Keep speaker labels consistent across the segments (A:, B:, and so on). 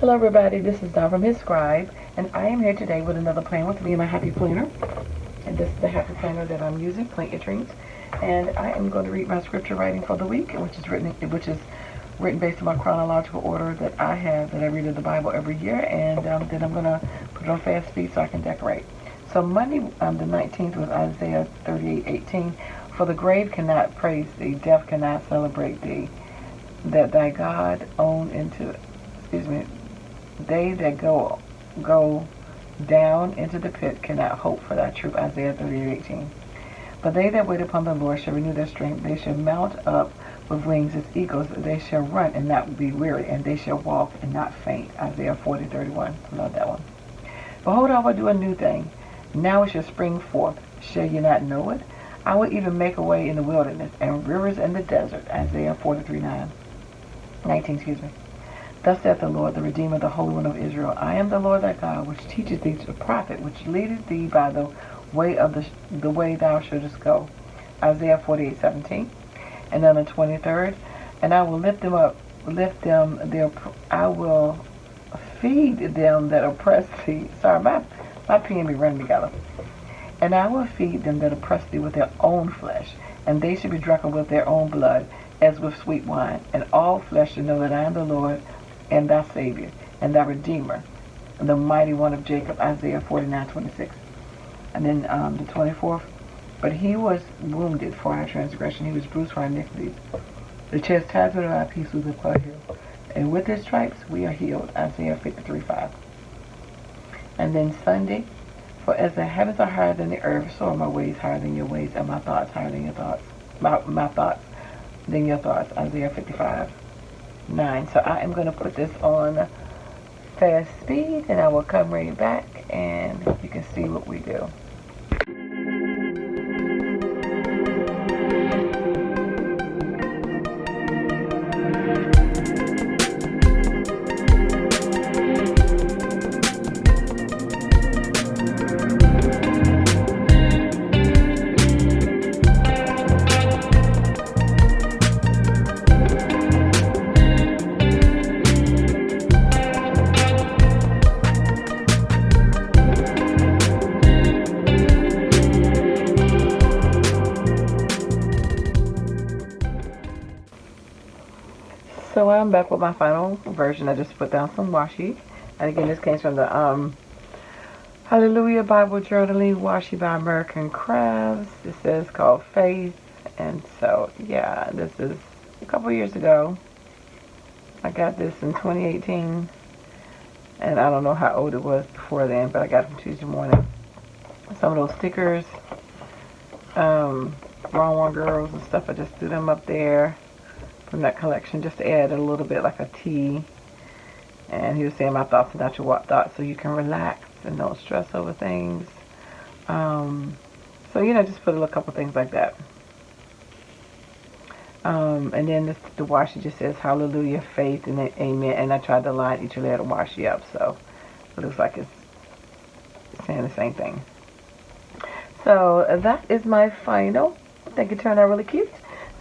A: Hello everybody, this is Don from hzscribe, and I am here today with another plan with me and my happy planner. And this is the happy planner that I'm using, Plant Your Dreams. And I am going to read my scripture writing for the week, which is written based on my chronological order that I have, that I read in the Bible every year, and then I'm going to put it on fast speed so I can decorate. So Monday, the 19th, was Isaiah 38:18. For the grave cannot praise thee, death cannot celebrate thee, that thy God own into, they that go down into the pit cannot hope for thy truth. Isaiah 38:18. But they that wait upon the Lord shall renew their strength. They shall mount up with wings as eagles. They shall run and not be weary, and they shall walk and not faint. Isaiah 40:31. Love that one. Behold, I will do a new thing. Now it shall spring forth. Shall ye not know it? I will even make a way in the wilderness and rivers in the desert. Isaiah 19. Thus saith the Lord, the Redeemer, the Holy One of Israel. I am the Lord thy God, which teacheth thee to profit, which leadeth thee by the way of the way thou shouldest go. Isaiah 48:17. And on the 23rd, and I will I will feed them that oppress thee. Sorry, my pen be running together. And I will feed them that oppress thee with their own flesh, and they shall be drunken with their own blood, as with sweet wine. And all flesh shall know that I am the Lord, and thy Savior, and thy Redeemer, the mighty one of Jacob. Isaiah 49:26. And then the 24th, but he was wounded for our transgression, he was bruised for our iniquities. The chastisement of our peace was upon him, and with his stripes we are healed. Isaiah 53:5. And then Sunday, for as the heavens are higher than the earth, so are my ways higher than your ways, and my thoughts higher than your thoughts. My thoughts than your thoughts. Isaiah 55:9. So I am going to put this on fast speed, and I will come right back, and you can see what we do. So I'm back with my final version. I just put down some washi. And again, this came from the Hallelujah Bible Journaling Washi by American Crafts. This is called Faith. And so, yeah, this is a couple years ago. I got this in 2018. And I don't know how old it was before then, but I got it from Tuesday morning. Some of those stickers, Wrong One Girls and stuff, I just threw them up there from that collection just to add a little bit like a tea. And he was saying my thoughts are not your thoughts, so you can relax and don't stress over things. So, just put a couple things like that. And then the washi just says hallelujah, faith, and then amen. And I tried to line each letter washi up, so it looks like it's saying the same thing. So that is my final. I think it turned out really cute.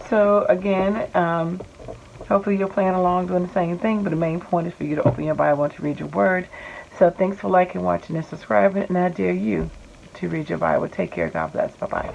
A: So again, hopefully you're playing along doing the same thing, but the main point is for you to open your Bible and to read your word. So thanks for liking, watching, and subscribing, and I dare you to read your Bible. Take care. God bless. Bye-bye.